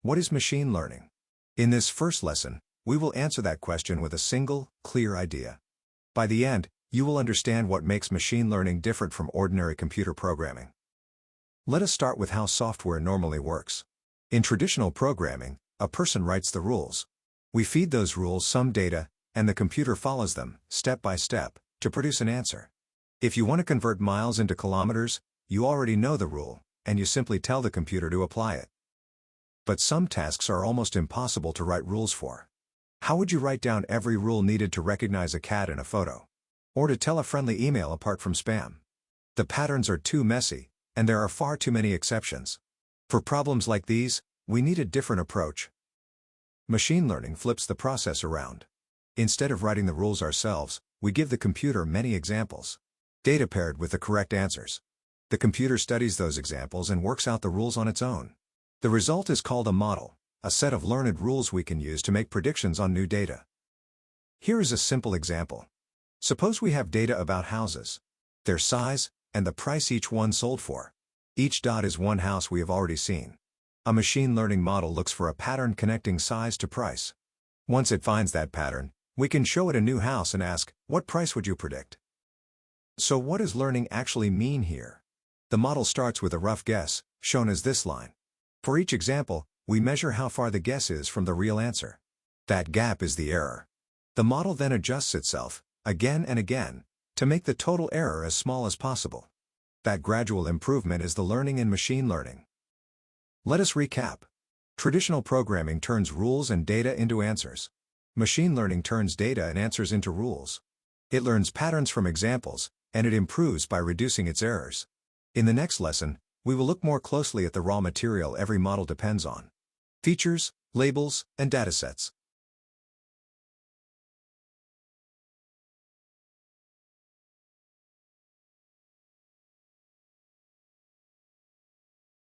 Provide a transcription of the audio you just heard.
What is machine learning? In this first lesson, we will answer that question with a single, clear idea. By the end, you will understand what makes machine learning different from ordinary computer programming. Let us start with how software normally works. In traditional programming, a person writes the rules. We feed those rules some data, and the computer follows them, step by step, to produce an answer. If you want to convert miles into kilometers, you already know the rule, and you simply tell the computer to apply it. But some tasks are almost impossible to write rules for. How would you write down every rule needed to recognize a cat in a photo? Or to tell a friendly email apart from spam? The patterns are too messy, and there are far too many exceptions. For problems like these, we need a different approach. Machine learning flips the process around. Instead of writing the rules ourselves, we give the computer many examples. Data paired with the correct answers. The computer studies those examples and works out the rules on its own. The result is called a model, a set of learned rules we can use to make predictions on new data. Here is a simple example. Suppose we have data about houses, their size, and the price each one sold for. Each dot is one house we have already seen. A machine learning model looks for a pattern connecting size to price. Once it finds that pattern, we can show it a new house and ask, what price would you predict? So what does learning actually mean here? The model starts with a rough guess, shown as this line. For each example, we measure how far the guess is from the real answer. That gap is the error. The model then adjusts itself, again and again, to make the total error as small as possible. That gradual improvement is the learning in machine learning. Let us recap. Traditional programming turns rules and data into answers. Machine learning turns data and answers into rules. It learns patterns from examples, and it improves by reducing its errors. In the next lesson, we will look more closely at the raw material every model depends on: features, labels, and datasets.